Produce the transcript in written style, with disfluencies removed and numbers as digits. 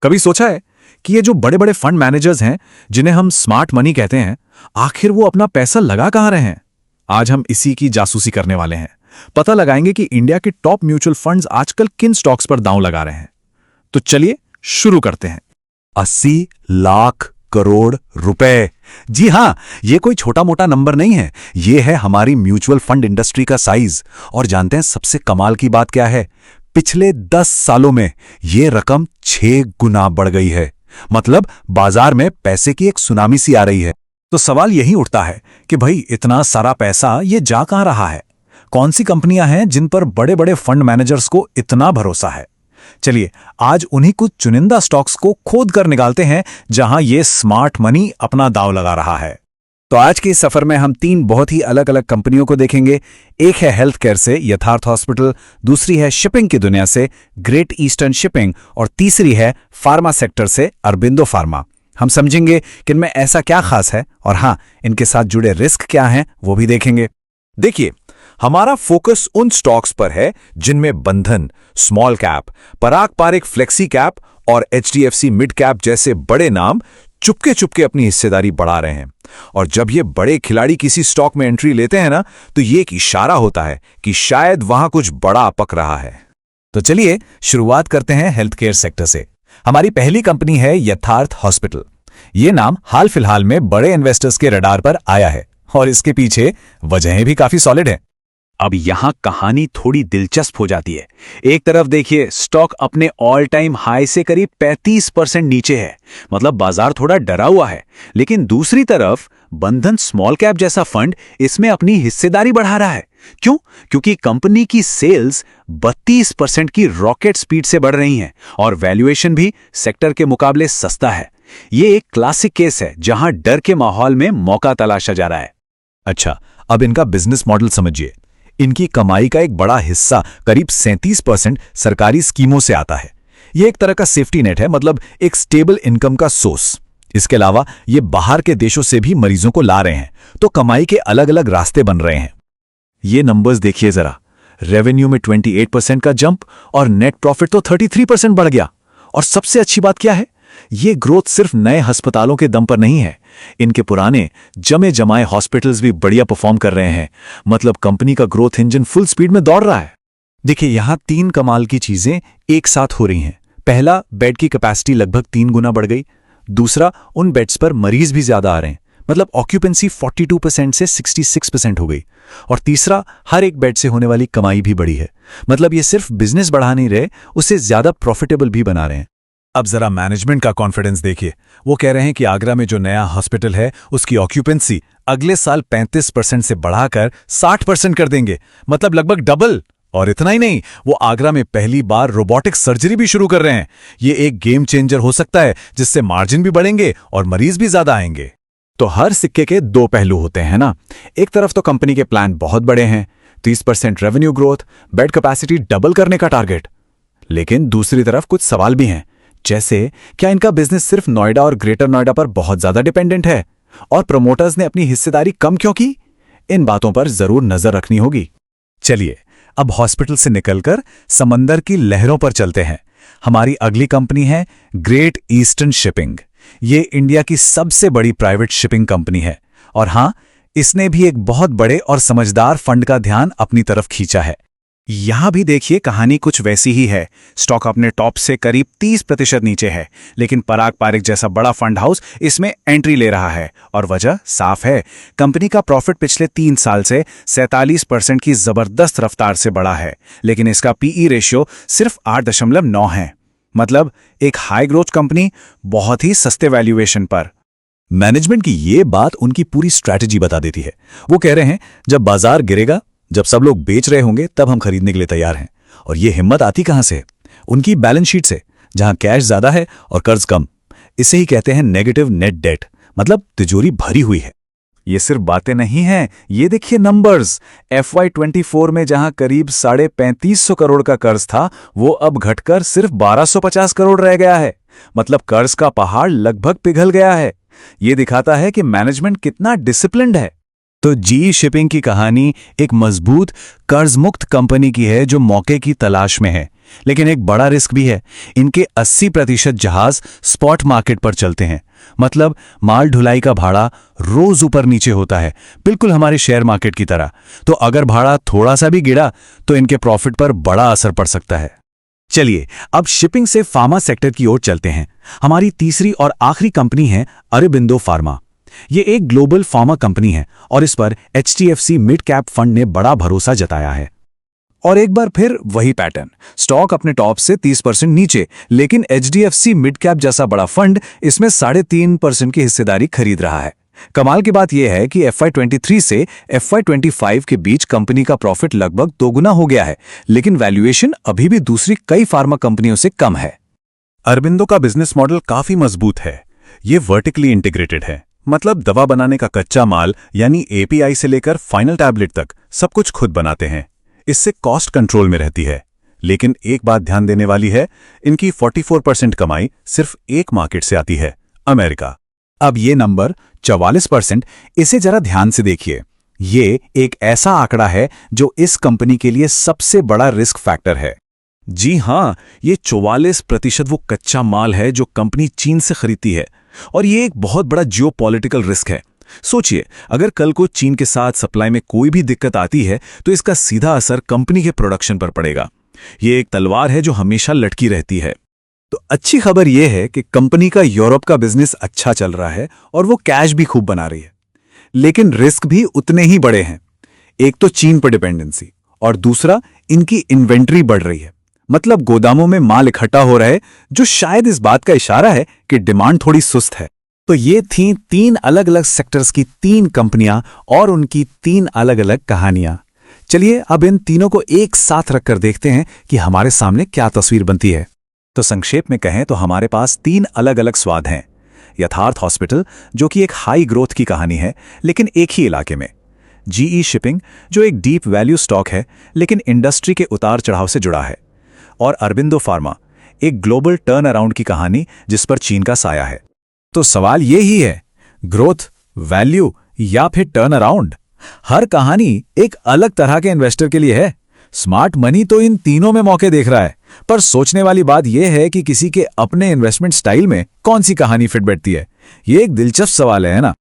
कभी सोचा है कि ये जो बड़े बड़े फंड मैनेजर्स हैं जिन्हें हम स्मार्ट मनी कहते हैं, आखिर वो अपना पैसा लगा कहाँ रहे हैं? आज हम इसी की जासूसी करने वाले हैं। पता लगाएंगे कि इंडिया के टॉप म्यूचुअल फंड्स आजकल किन स्टॉक्स पर दांव लगा रहे हैं। तो चलिए शुरू करते हैं। 80 लाख करोड़ रुपए। जी हां, ये कोई छोटा मोटा नंबर नहीं है, ये है हमारी म्यूचुअल फंड इंडस्ट्री का साइज। और जानते हैं सबसे कमाल की बात क्या है? पिछले 10 सालों में ये रकम 6 गुना बढ़ गई है। मतलब बाजार में पैसे की एक सुनामी सी आ रही है। तो सवाल यही उठता है कि भाई इतना सारा पैसा ये जा कहां रहा है? कौन सी कंपनियां हैं जिन पर बड़े बड़े फंड मैनेजर्स को इतना भरोसा है? चलिए आज उन्हीं कुछ चुनिंदा स्टॉक्स को खोद कर निकालते हैं जहां ये स्मार्ट मनी अपना दांव लगा रहा है। तो आज के इस सफर में हम 3 बहुत ही अलग अलग कंपनियों को देखेंगे। एक है हेल्थ केयर से यथार्थ हॉस्पिटल, दूसरी है शिपिंग की दुनिया से ग्रेट ईस्टर्न शिपिंग, और तीसरी है फार्मा सेक्टर से अरबिंदो फार्मा। हम समझेंगे कि इनमें ऐसा क्या खास है, और हाँ, इनके साथ जुड़े रिस्क क्या हैं वो भी देखेंगे। देखिए, हमारा फोकस उन स्टॉक्स पर है जिनमें बंधन, स्मॉल कैप, पराग पारिक फ्लेक्सी कैप और एचडीएफसी मिड कैप जैसे बड़े नाम चुपके चुपके अपनी हिस्सेदारी बढ़ा रहे हैं। और जब ये बड़े खिलाड़ी किसी स्टॉक में एंट्री लेते हैं ना, तो ये एक इशारा होता है कि शायद वहां कुछ बड़ा पक रहा है। तो चलिए शुरुआत करते हैं हेल्थ केयर सेक्टर से। हमारी पहली कंपनी है यथार्थ हॉस्पिटल। ये नाम हाल फिलहाल में बड़े इन्वेस्टर्स के रडार पर आया है, और इसके पीछे वजहें भी काफी सॉलिड हैं। अब यहां कहानी थोड़ी दिलचस्प हो जाती है। एक तरफ देखिए, स्टॉक अपने ऑल टाइम हाई से करीब 35% नीचे है, मतलब बाजार थोड़ा डरा हुआ है। लेकिन दूसरी तरफ बंधन स्मॉल कैप जैसा फंड इसमें अपनी हिस्सेदारी बढ़ा रहा है। क्यों? क्योंकि कंपनी की सेल्स 32% की रॉकेट स्पीड से बढ़ रही हैं, और वैल्यूएशन भी सेक्टर के मुकाबले सस्ता है। ये एक क्लासिक केस है जहां डर के माहौल में मौका तलाशा जा रहा है। अच्छा, अब इनका बिजनेस मॉडल समझिए। इनकी कमाई का एक बड़ा हिस्सा करीब 37% सरकारी स्कीमों से आता है। यह एक तरह का सेफ्टी नेट है, मतलब एक स्टेबल इनकम का सोर्स। इसके अलावा ये बाहर के देशों से भी मरीजों को ला रहे हैं, तो कमाई के अलग अलग रास्ते बन रहे हैं। ये नंबर्स देखिए जरा। रेवेन्यू में 28% का जंप, और नेट प्रॉफिट तो 33% बढ़ गया। और सबसे अच्छी बात क्या है? ये ग्रोथ सिर्फ नए अस्पतालों के दम पर नहीं है, इनके पुराने जमे जमाए हॉस्पिटल्स भी बढ़िया परफॉर्म कर रहे हैं। मतलब कंपनी का ग्रोथ इंजन फुल स्पीड में दौड़ रहा है। देखिए, यहां 3 कमाल की चीजें एक साथ हो रही हैं। पहला, बेड की कैपेसिटी लगभग 3 गुना बढ़ गई। दूसरा, उन बेड्स पर मरीज भी ज्यादा आ रहे हैं, मतलब ऑक्यूपेंसी 42% से 66% हो गई। और तीसरा, हर एक बेड से होने वाली कमाई भी बढ़ी है। मतलब ये सिर्फ बिजनेस बढ़ा नहीं रहे, उसे ज्यादा प्रॉफिटेबल भी बना रहे हैं। अब जरा मैनेजमेंट का कॉन्फिडेंस देखिए। वो कह रहे हैं कि आगरा में जो नया हॉस्पिटल है उसकी ऑक्यूपेंसी अगले साल 35% से बढ़ाकर 60% कर देंगे, मतलब लगभग डबल। और इतना ही नहीं, वो आगरा में पहली बार रोबोटिक सर्जरी भी शुरू कर रहे हैं। ये एक गेम चेंजर हो सकता है, जिससे मार्जिन भी बढ़ेंगे और मरीज भी ज्यादा आएंगे। तो हर सिक्के के 2 पहलू होते हैं ना। एक तरफ तो कंपनी के प्लान बहुत बड़े हैं, 30% revenue growth, bed capacity double करने का टारगेट। लेकिन दूसरी तरफ कुछ सवाल भी हैं, जैसे क्या इनका बिजनेस सिर्फ नोएडा और ग्रेटर नोएडा पर बहुत ज्यादा डिपेंडेंट है, और प्रमोटर्स ने अपनी हिस्सेदारी कम क्यों की? इन बातों पर जरूर नजर रखनी होगी। चलिए अब हॉस्पिटल से निकलकर समंदर की लहरों पर चलते हैं। हमारी अगली कंपनी है ग्रेट ईस्टर्न शिपिंग। ये इंडिया की सबसे बड़ी प्राइवेट शिपिंग कंपनी है, और हां, इसने भी एक बहुत बड़े और समझदार फंड का ध्यान अपनी तरफ खींचा है। यहां भी देखिए, कहानी कुछ वैसी ही है। स्टॉक अपने टॉप से करीब 30% नीचे है, लेकिन पराग पारिक जैसा बड़ा फंड हाउस इसमें एंट्री ले रहा है, और वजह साफ है। कंपनी का प्रॉफिट पिछले 3 साल से 47% की जबरदस्त रफ्तार से बढ़ा है, लेकिन इसका पीई रेशियो सिर्फ 8.9 है। मतलब एक हाई ग्रोथ कंपनी बहुत ही सस्ते वैल्यूएशन पर। मैनेजमेंट की ये बात उनकी पूरी स्ट्रैटेजी बता देती है। वो कह रहे हैं, जब बाजार गिरेगा, जब सब लोग बेच रहे होंगे, तब हम खरीदने के लिए तैयार हैं। और ये हिम्मत आती कहां से? उनकी बैलेंस शीट से, जहां कैश ज्यादा है और कर्ज कम। इसे ही कहते हैं नेगेटिव नेट डेट, मतलब तिजोरी भरी हुई है। ये सिर्फ बातें नहीं हैं, ये देखिए नंबर्स। FY24 में जहां करीब 3550 करोड़ का कर्ज था, वो अब घटकर सिर्फ 1250 करोड़ रह गया है। मतलब कर्ज का पहाड़ लगभग पिघल गया है। ये दिखाता है कि मैनेजमेंट कितना डिसिप्लिन्ड है। तो जी शिपिंग की कहानी एक मजबूत कर्ज मुक्त कंपनी की है जो मौके की तलाश में है। लेकिन एक बड़ा रिस्क भी है, इनके 80% जहाज स्पॉट मार्केट पर चलते हैं। मतलब माल ढुलाई का भाड़ा रोज ऊपर नीचे होता है, बिल्कुल हमारे शेयर मार्केट की तरह। तो अगर भाड़ा थोड़ा सा भी गिरा तो इनके प्रॉफिट पर बड़ा असर पड़ सकता है। चलिए अब शिपिंग से फार्मा सेक्टर की ओर चलते हैं। हमारी तीसरी और आखिरी कंपनी है अरबिंदो फार्मा। ये एक ग्लोबल फार्मा कंपनी है और इस पर HDFC मिड कैप फंड ने बड़ा भरोसा जताया है। और एक बार फिर वही पैटर्न, स्टॉक अपने टॉप से 30% नीचे, लेकिन HDFC मिड कैप जैसा बड़ा फंड इसमें 3.5% की हिस्सेदारी खरीद रहा है। कमाल की बात यह है कि FY23 से FY25 के बीच कंपनी का प्रॉफिट लगभग दोगुना हो गया है, लेकिन वैल्यूएशन अभी भी दूसरी कई फार्मा कंपनियों से कम है। अरबिंदो का बिजनेस मॉडल काफी मजबूत है। ये वर्टिकली इंटीग्रेटेड है, मतलब दवा बनाने का कच्चा माल यानी API से लेकर फाइनल टैबलेट तक सब कुछ खुद बनाते हैं। इससे कॉस्ट कंट्रोल में रहती है। लेकिन एक बात ध्यान देने वाली है, इनकी 44% कमाई सिर्फ एक मार्केट से आती है, अमेरिका। अब ये नंबर 44%, इसे जरा ध्यान से देखिए। ये एक ऐसा आंकड़ा है जो इस कंपनी के लिए सबसे बड़ा रिस्क फैक्टर है। जी हां, ये 44% वो कच्चा माल है जो कंपनी चीन से खरीदती है, और ये एक बहुत बड़ा जियोपॉलिटिकल रिस्क है। सोचिए, अगर कल को चीन के साथ सप्लाई में कोई भी दिक्कत आती है तो इसका सीधा असर कंपनी के प्रोडक्शन पर पड़ेगा। ये एक तलवार है जो हमेशा लटकी रहती है। तो अच्छी खबर यह है कि कंपनी का यूरोप का बिजनेस अच्छा चल रहा है और वो कैश भी खूब बना रही है। लेकिन रिस्क भी उतने ही बड़े हैं। एक तो चीन पर डिपेंडेंसी और दूसरा इनकी इन्वेंट्री बढ़ रही है। मतलब गोदामों में माल इकट्ठा हो रहा है, जो शायद इस बात का इशारा है कि डिमांड थोड़ी सुस्त है। तो ये थी 3 अलग अलग सेक्टर्स की 3 कंपनियां और उनकी 3 अलग अलग कहानियां। चलिए अब इन तीनों को एक साथ रखकर देखते हैं कि हमारे सामने क्या तस्वीर बनती है। तो संक्षेप में कहें तो हमारे पास 3 अलग अलग स्वाद हैं। यथार्थ हॉस्पिटल, जो कि एक हाई ग्रोथ की कहानी है लेकिन एक ही इलाके में। GE शिपिंग, जो एक डीप वैल्यू स्टॉक है लेकिन इंडस्ट्री के उतार चढ़ाव से जुड़ा है। और अरबिंदो फार्मा, एक ग्लोबल टर्न अराउंड की कहानी जिस पर चीन का साया है। तो सवाल ये ही है, ग्रोथ, वैल्यू या फिर टर्न अराउंड? हर कहानी एक अलग तरह के इन्वेस्टर के लिए है। स्मार्ट मनी तो इन तीनों में मौके देख रहा है, पर सोचने वाली बात यह है कि किसी के अपने इन्वेस्टमेंट स्टाइल में कौन सी कहानी फिट बैठती है। ये एक दिलचस्प सवाल है ना।